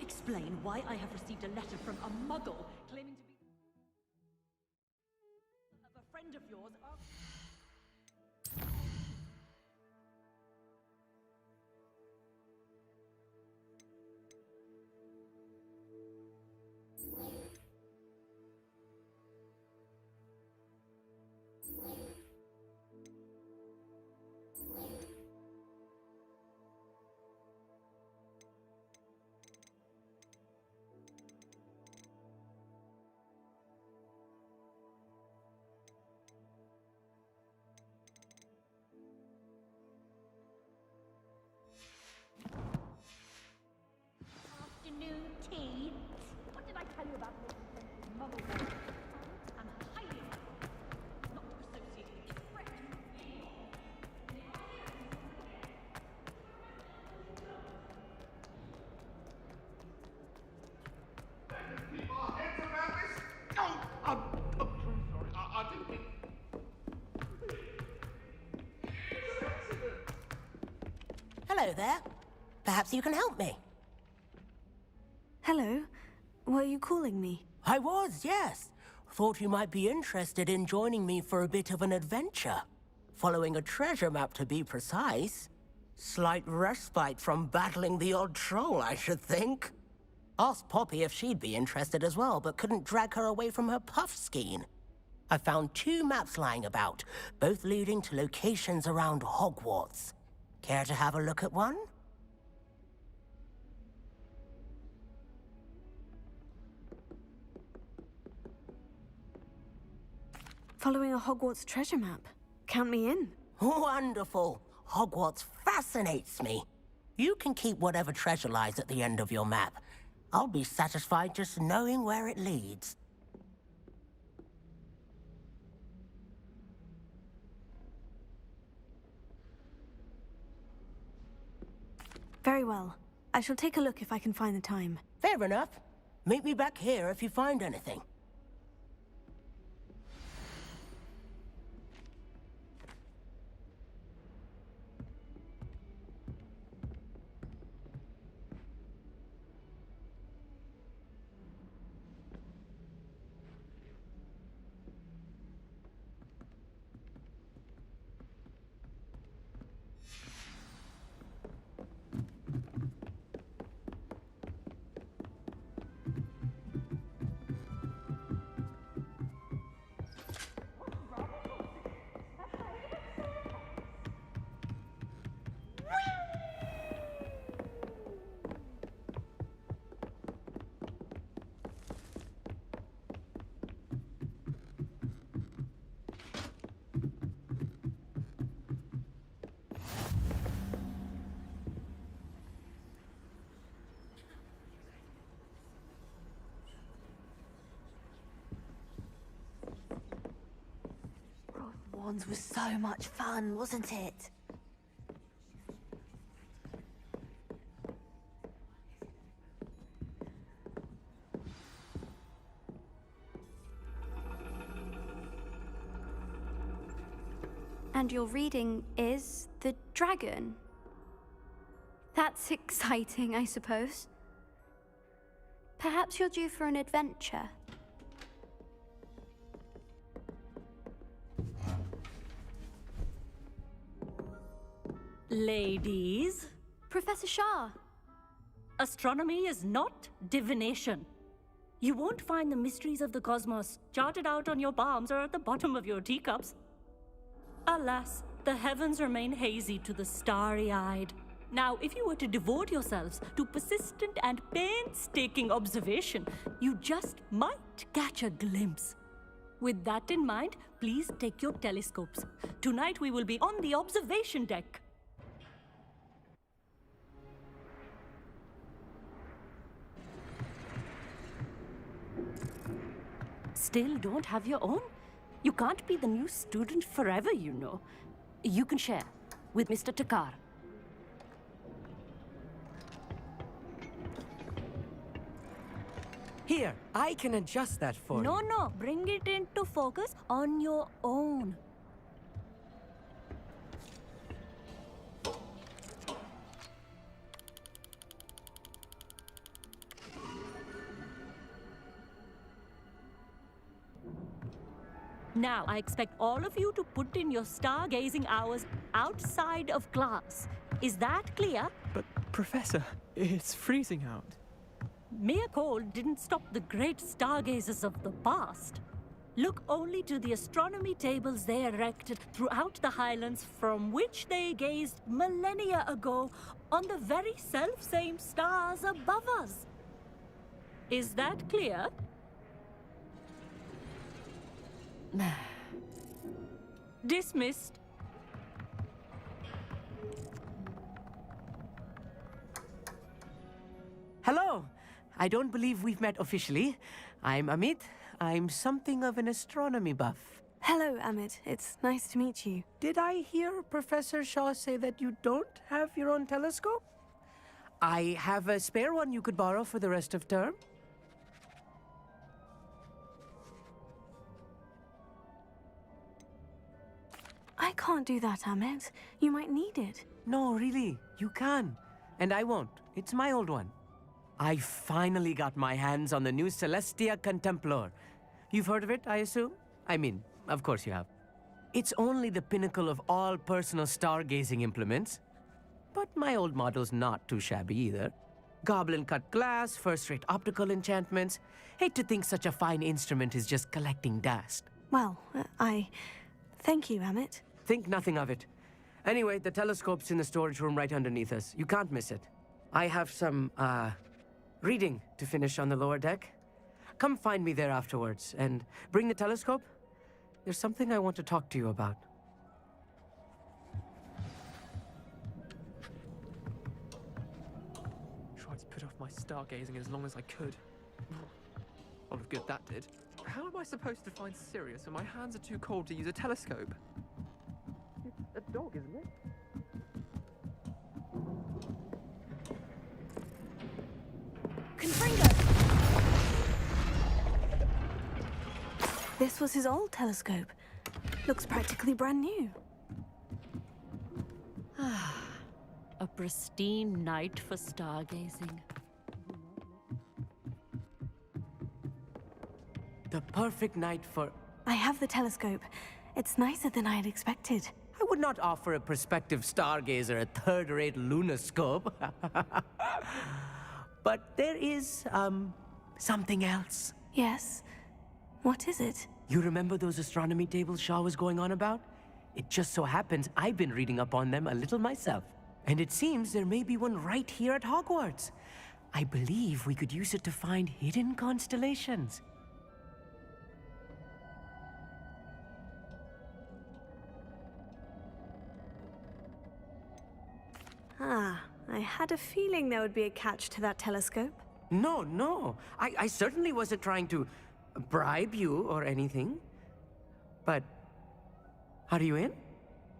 explain why I have received a letter from a muggle claiming to be of a friend of yours. Afternoon tea. What did I tell you about this muggle war? I'm highly not associated with threat. Keep our heads around this. Oh, I'm so sorry. I didn't mean. Hello there. Perhaps you can help me. Hello. Were you calling me? I was, yes. Thought you might be interested in joining me for a bit of an adventure. Following a treasure map, to be precise. Slight respite from battling the odd troll, I should think. Asked Poppy if she'd be interested as well, but couldn't drag her away from her puff skein. I found 2 maps lying about, both leading to locations around Hogwarts. Care to have a look at one? Following a Hogwarts treasure map. Count me in. Wonderful. Hogwarts fascinates me. You can keep whatever treasure lies at the end of your map. I'll be satisfied just knowing where it leads. Very well. I shall take a look if I can find the time. Fair enough. Meet me back here if you find anything. Wands was so much fun, wasn't it? And your reading is the dragon. That's exciting, I suppose. Perhaps you're due for an adventure. Ladies, Professor Shah. astronomy is not divination. You won't find the mysteries of the cosmos charted out on your palms or at the bottom of your teacups. Alas, the heavens remain hazy to the starry-eyed. Now, if you were to devote yourselves to persistent and painstaking observation, you just might catch a glimpse. With that in mind, please take your telescopes. Tonight we will be on the observation deck. Still don't have your own? You can't be the new student forever, you know. You can share with Mr. Takar. Here, I can adjust that for you. No, bring it into focus on your own. Now, I expect all of you to put in your stargazing hours outside of class. Is that clear? But, Professor, it's freezing out. Mere cold didn't stop the great stargazers of the past. Look only to the astronomy tables they erected throughout the highlands from which they gazed millennia ago on the very self-same stars above us. Is that clear? Dismissed. Hello. I don't believe we've met officially. I'm Amit. I'm something of an astronomy buff. Hello, Amit. It's nice to meet you. Did I hear Professor Shaw say that you don't have your own telescope? I have a spare one you could borrow for the rest of term. I can't do that, Amit. You might need it. No, really, you can. And I won't. It's my old one. I finally got my hands on the new Celestia Contemplar. You've heard of it, I assume? I mean, of course you have. It's only the pinnacle of all personal stargazing implements. But my old model's not too shabby either. Goblin-cut glass, first-rate optical enchantments. Hate to think such a fine instrument is just collecting dust. Well, thank you, Amit. Think nothing of it. Anyway, the telescope's in the storage room right underneath us. You can't miss it. I have some, reading to finish on the lower deck. Come find me there afterwards, and bring the telescope. There's something I want to talk to you about. Tried to put off my stargazing as long as I could. All of good that did. How am I supposed to find Sirius when my hands are too cold to use a telescope? It's a dog, isn't it? Confringo! This was his old telescope. Looks practically brand new. A pristine night for stargazing. The perfect night for... I have the telescope. It's nicer than I had expected. I would not offer a prospective stargazer a third-rate lunoscope. But there is, something else. Yes? What is it? You remember those astronomy tables Shaw was going on about? It just so happens I've been reading up on them a little myself. And it seems there may be one right here at Hogwarts. I believe we could use it to find hidden constellations. I had a feeling there would be a catch to that telescope. No. I certainly wasn't trying to bribe you or anything. But, are you in?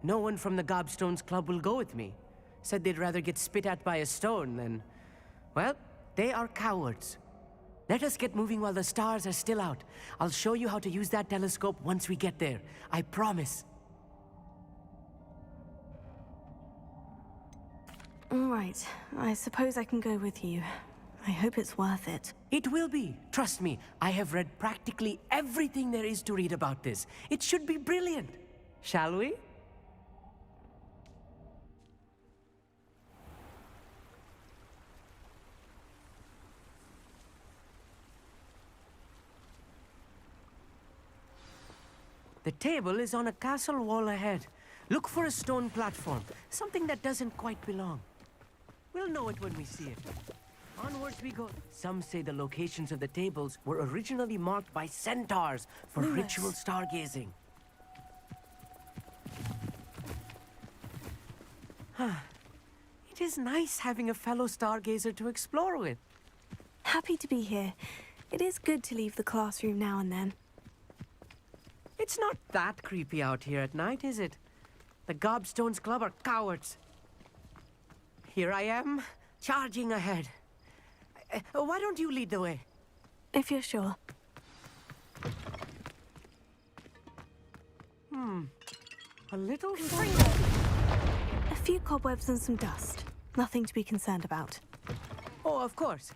No one from the Gobstones Club will go with me. Said they'd rather get spit at by a stone than... Well, they are cowards. Let us get moving while the stars are still out. I'll show you how to use that telescope once we get there. I promise. All right. I suppose I can go with you. I hope it's worth it. It will be. Trust me, I have read practically everything there is to read about this. It should be brilliant. Shall we? The table is on a castle wall ahead. Look for a stone platform, something that doesn't quite belong. We'll know it when we see it. Onwards we go. Some say the locations of the tables were originally marked by centaurs for ritual stargazing. It is nice having a fellow stargazer to explore with. Happy to be here. It is good to leave the classroom now and then. It's not that creepy out here at night, is it? The Gobstones Club are cowards. Here I am, charging ahead. Why don't you lead the way? If you're sure. A little... A few cobwebs and some dust. Nothing to be concerned about. Oh, of course.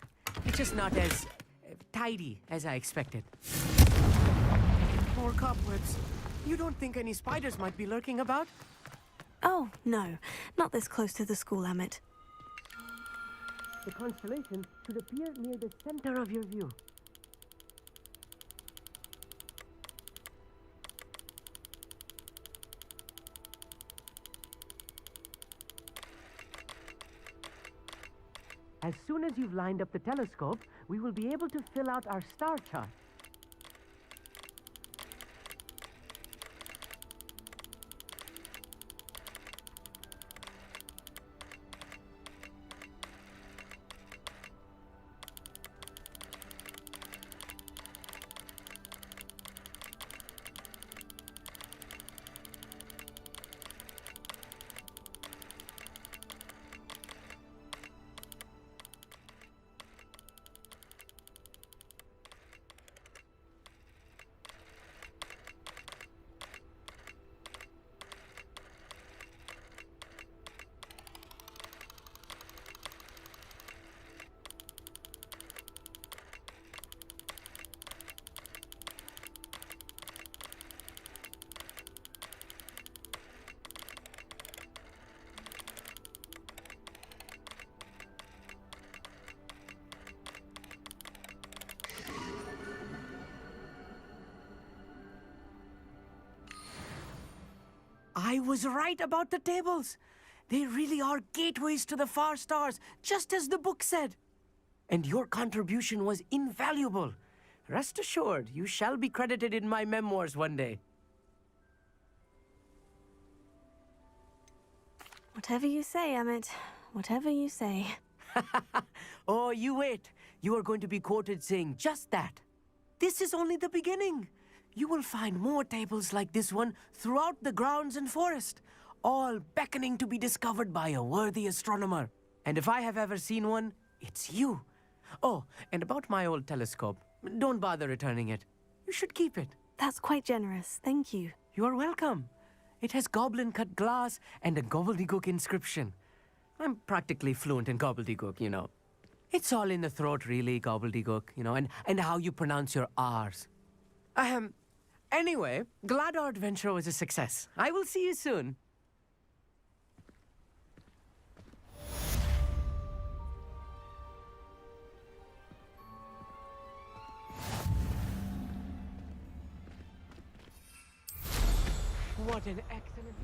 It's just not as tidy as I expected. More cobwebs. You don't think any spiders might be lurking about? Oh, no. Not this close to the school, Amit. The constellation should appear near the center of your view. As soon as you've lined up the telescope, we will be able to fill out our star chart. I was right about the tables. They really are gateways to the far stars, just as the book said. And your contribution was invaluable. Rest assured, you shall be credited in my memoirs one day. Whatever you say, Amit. Whatever you say. Oh, you wait. You are going to be quoted saying just that. This is only the beginning. You will find more tables like this one throughout the grounds and forest, all beckoning to be discovered by a worthy astronomer. And if I have ever seen one, it's you. Oh, and about my old telescope, don't bother returning it. You should keep it. That's quite generous. Thank you. You are welcome. It has goblin-cut glass and a gobbledygook inscription. I'm practically fluent in gobbledygook, you know. It's all in the throat, really, gobbledygook, you know, and how you pronounce your R's. Anyway, glad our adventure was a success. I will see you soon. What an excellent...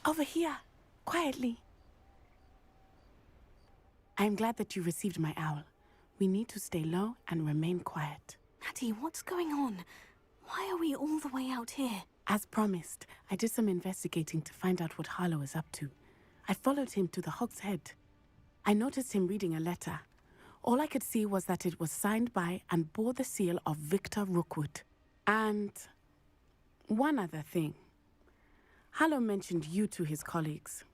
Over here, quietly. I'm glad that you received my owl. We need to stay low and remain quiet. Maddie, what's going on? Why are we all the way out here? As promised, I did some investigating to find out what Harlow is up to. I followed him to the Hog's Head. I noticed him reading a letter. All I could see was that it was signed by and bore the seal of Victor Rookwood. And one other thing. Harlow mentioned you to his colleagues.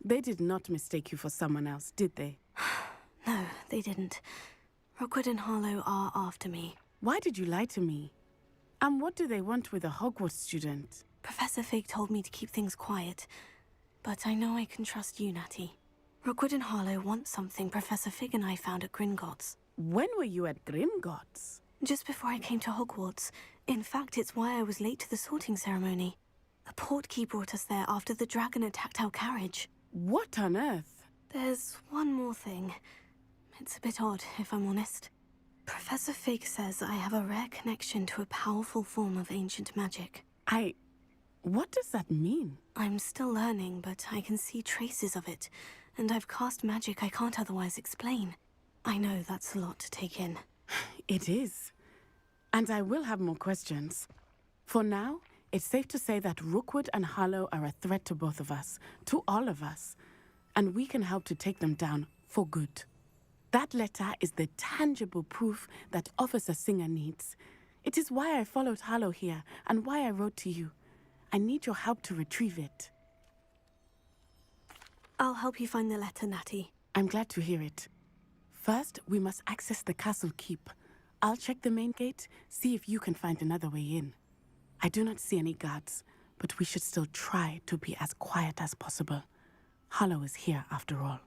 They did not mistake you for someone else, did they? No, they didn't. Rookwood and Harlow are after me. Why did you lie to me? And what do they want with a Hogwarts student? Professor Fig told me to keep things quiet, but I know I can trust you, Natty. Rookwood and Harlow want something Professor Fig and I found at Gringotts. When were you at Gringotts? Just before I came to Hogwarts. In fact, it's why I was late to the sorting ceremony. A portkey brought us there after the dragon attacked our carriage. What on earth? There's one more thing. It's a bit odd, if I'm honest. Professor Fig says I have a rare connection to a powerful form of ancient magic. What does that mean? I'm still learning, but I can see traces of it, and I've cast magic I can't otherwise explain. I know that's a lot to take in. It is. And I will have more questions. For now, it's safe to say that Rookwood and Harlow are a threat to both of us, to all of us. And we can help to take them down for good. That letter is the tangible proof that Officer Singer needs. It is why I followed Harlow here, and why I wrote to you. I need your help to retrieve it. I'll help you find the letter, Natty. I'm glad to hear it. First, we must access the castle keep. I'll check the main gate, see if you can find another way in. I do not see any guards, but we should still try to be as quiet as possible. Harlow is here, after all.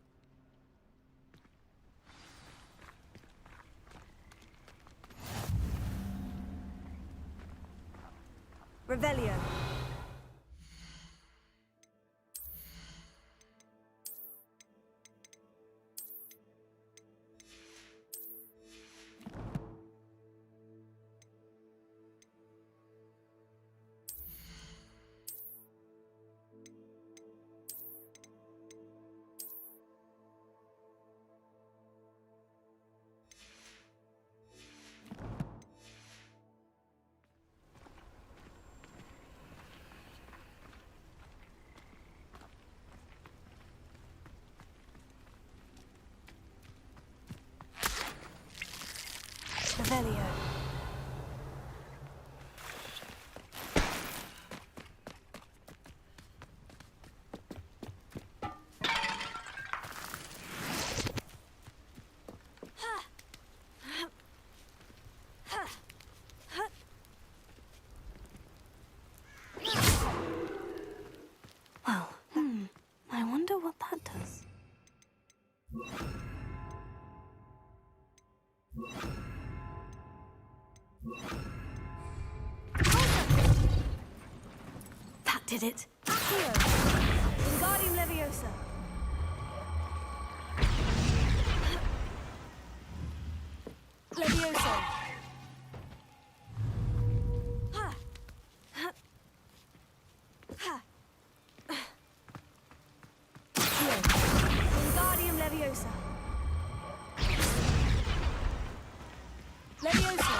Revelio. Revelio. Well, I wonder what that does. That did it. Accio! Wingardium Leviosa! Leviosa! Ha! Ha! Ha! Accio! Wingardium Leviosa! Leviosa!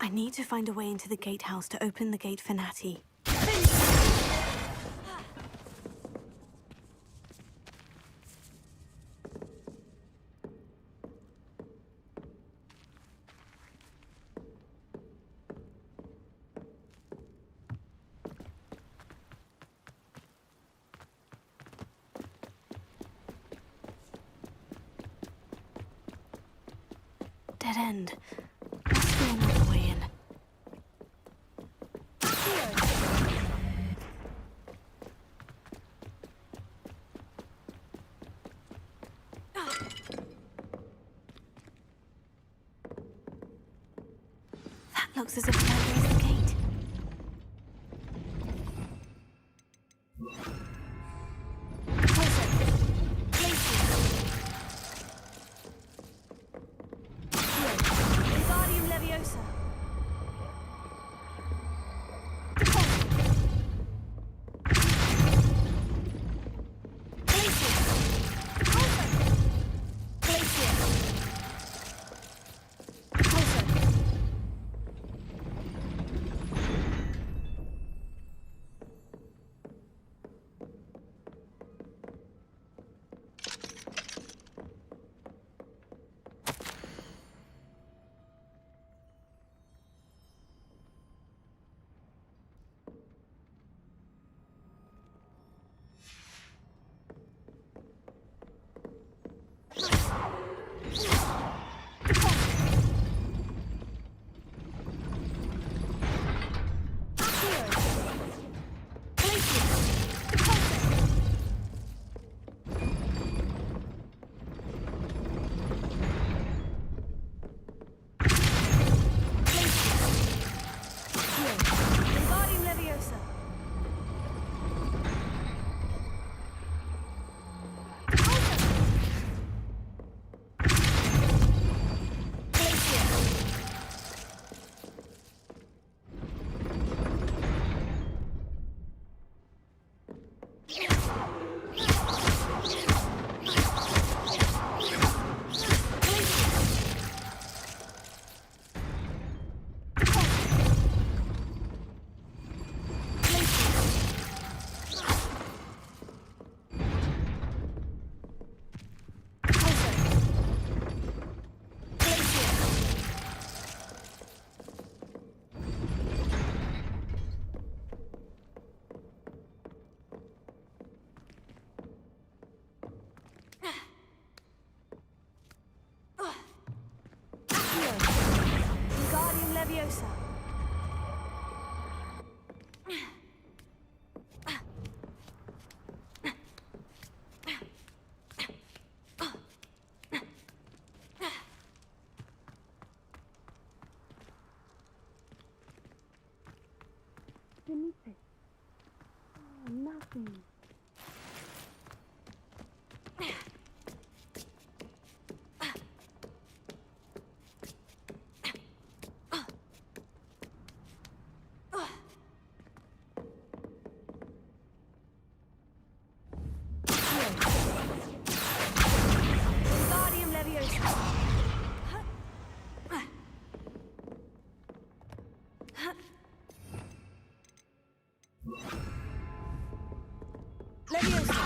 I need to find a way into the gatehouse to open the gate for Natty. Dead end. Must be another way in. That looks as if that is the gate. Closer. Wingardium Leviosa. Wingardium Leviosa. Wingardium Leviosa. Nothing. Wingardium Leviosa. Leviosa.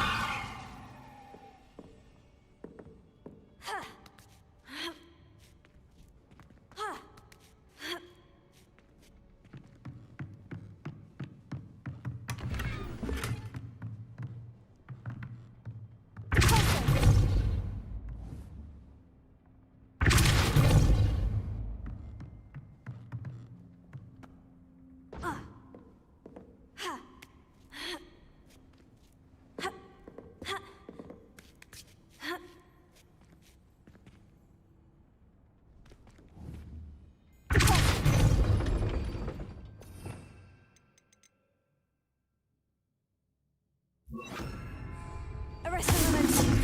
Arrest the momentum.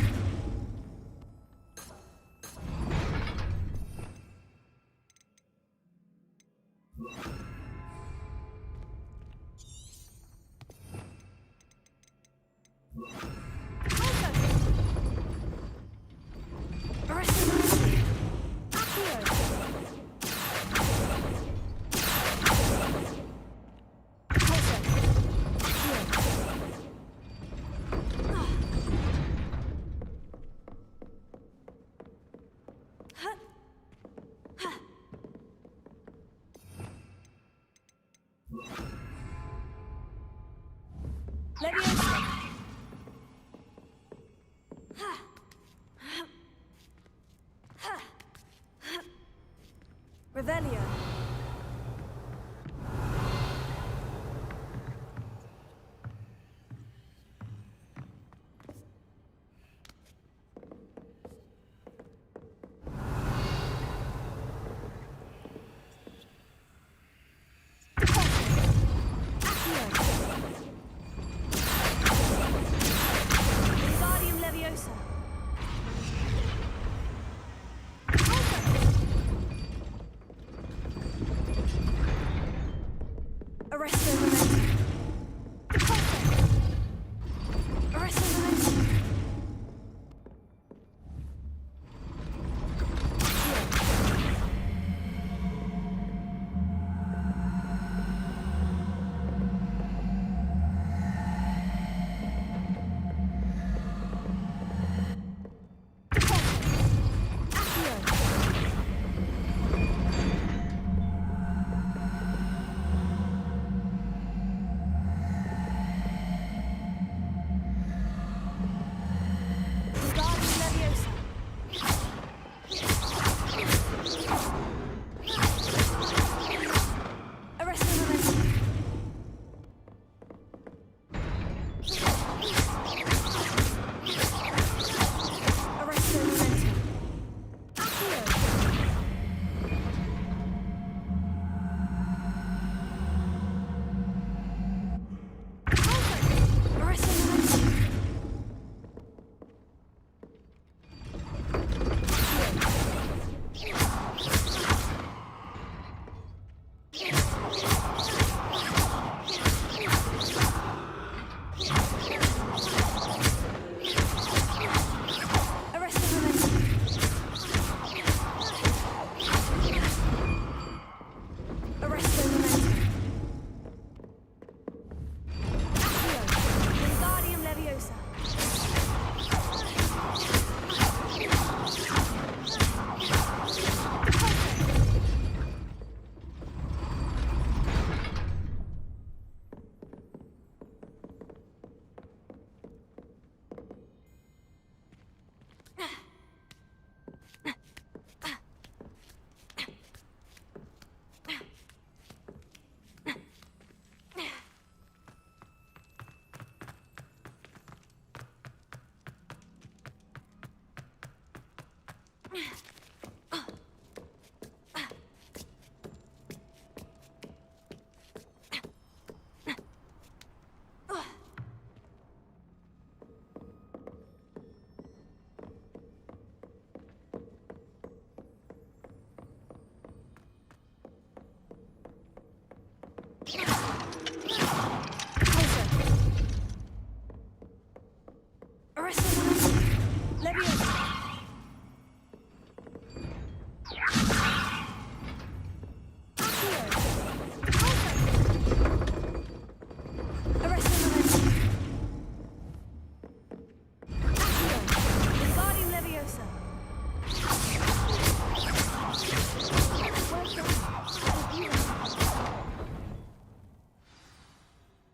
Arrest the momentum. Accio. Leviosa. Revelio. Wingardium Leviosa.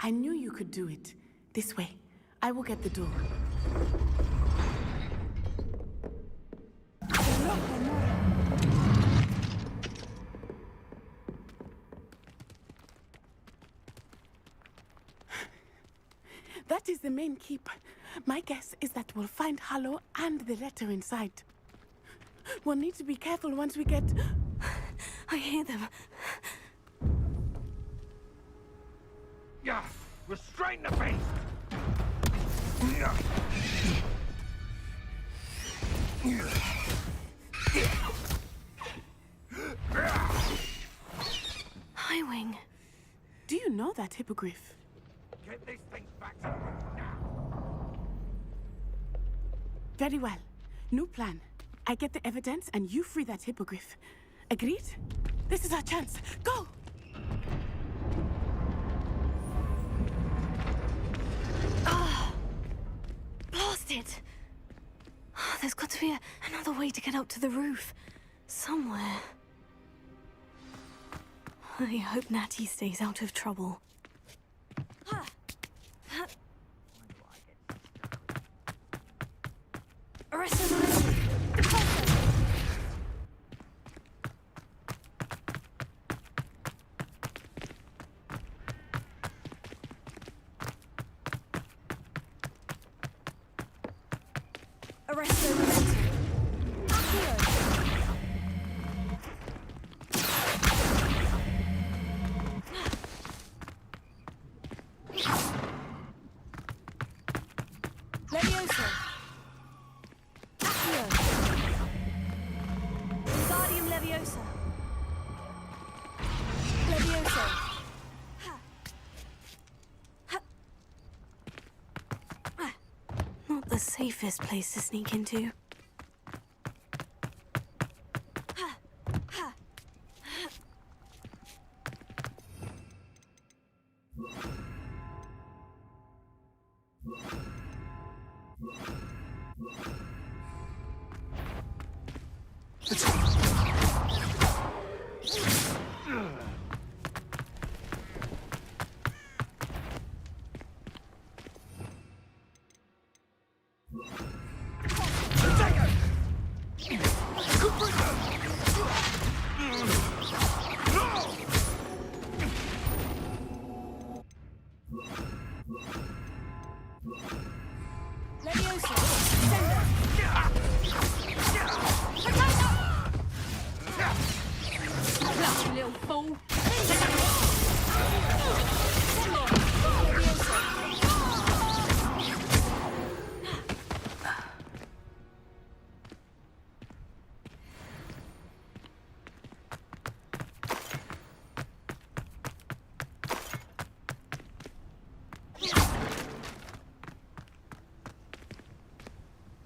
I knew you could do it. This way. I will get the door. That is the main keep. My guess is that we'll find Harlow and the letter inside. We'll need to be careful once we get... I hear them. Yeah, restrain the beast! Yeah. Highwing. Do you know that hippogriff? Get these things back to work now! Very well. New plan. I get the evidence and you free that hippogriff. Agreed? This is our chance. Go! Blasted! There's got to be another way to get up to the roof. Somewhere. I hope Natty stays out of trouble. Arrest him! Not the safest place to sneak into.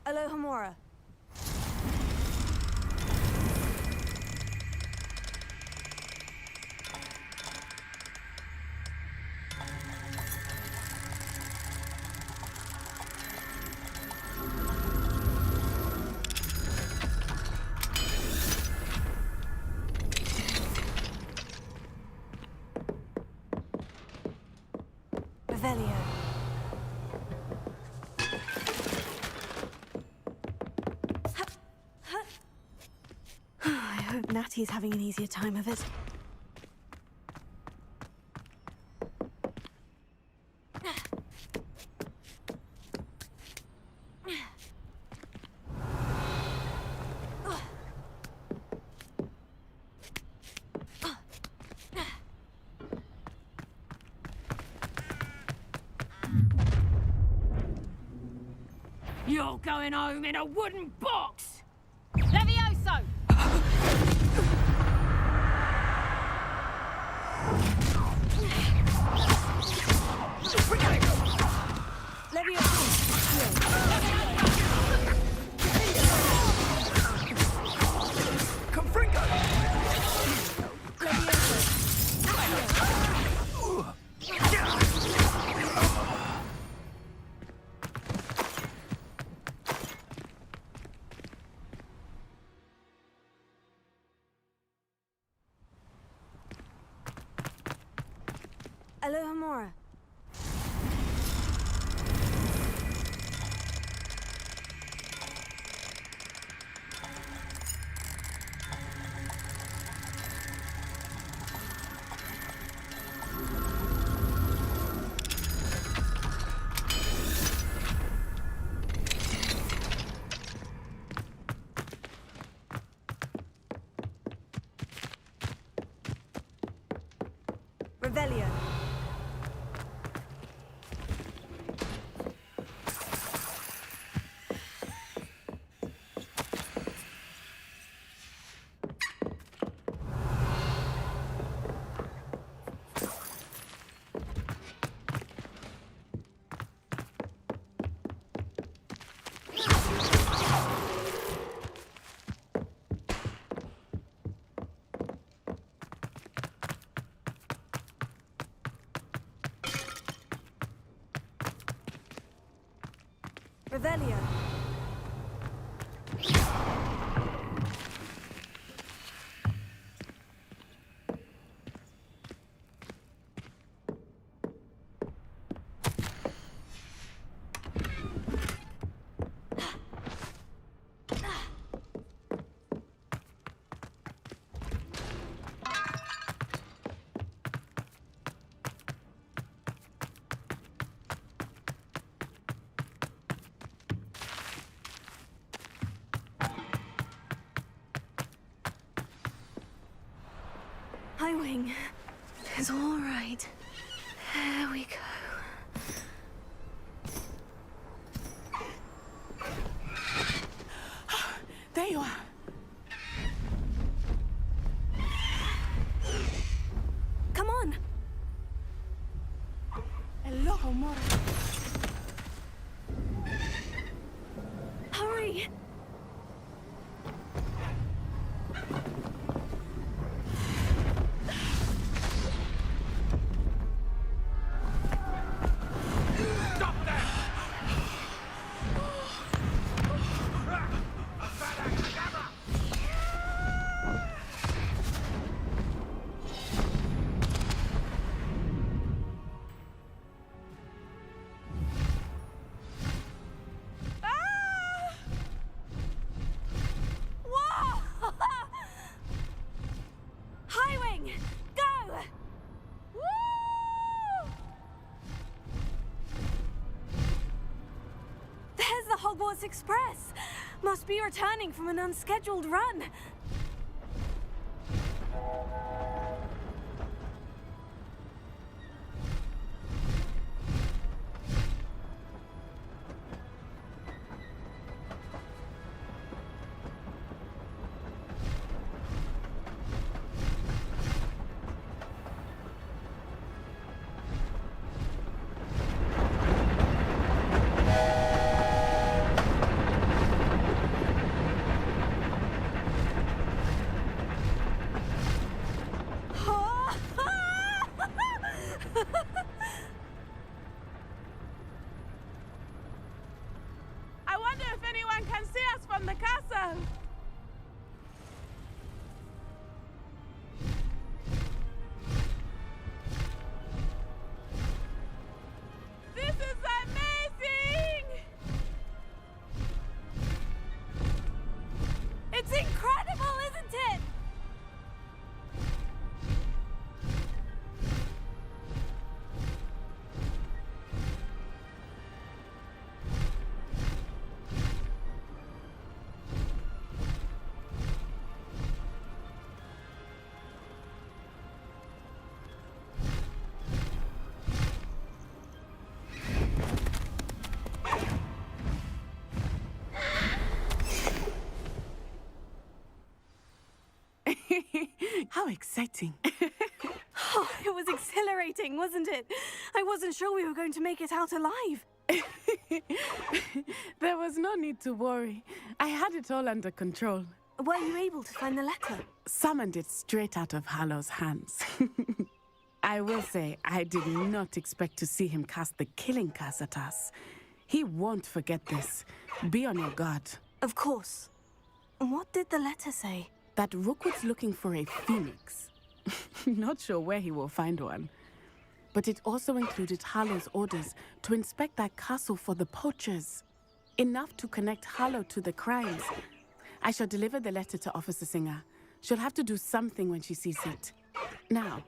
Alohomora. Revelio. I hope Natty's having an easier time of it. You're going home in a wooden box! Levioso! LLama. Revelio. Revelio. Hi, Wing. It's all right. There we go. There you are. Come on. Hello, Mora. Hurry. Hogwarts Express! Must be returning from an unscheduled run. I wonder if anyone can see us from the castle. This is amazing! It's incredible, isn't it? How exciting. Oh, it was exhilarating, wasn't it? I wasn't sure we were going to make it out alive. There was no need to worry. I had it all under control. Were you able to find the letter? Summoned it straight out of Harlow's hands. I will say, I did not expect to see him cast the killing curse at us. He won't forget this. Be on your guard. Of course. What did the letter say? That Rookwood's looking for a phoenix. Not sure where he will find one. But it also included Harlow's orders to inspect that castle for the poachers. Enough to connect Harlow to the crimes. I shall deliver the letter to Officer Singer. She'll have to do something when she sees it. Now,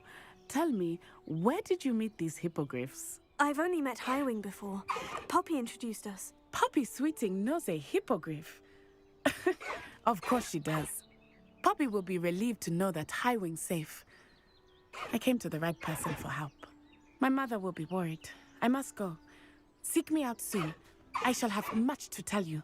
tell me, where did you meet these hippogriffs? I've only met Highwing before. Poppy introduced us. Poppy Sweeting knows a hippogriff. Of course she does. Poppy will be relieved to know that Highwing's safe. I came to the right person for help. My mother will be worried. I must go. Seek me out soon. I shall have much to tell you.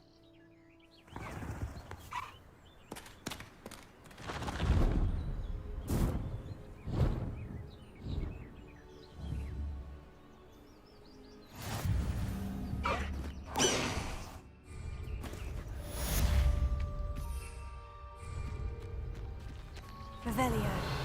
Revelio.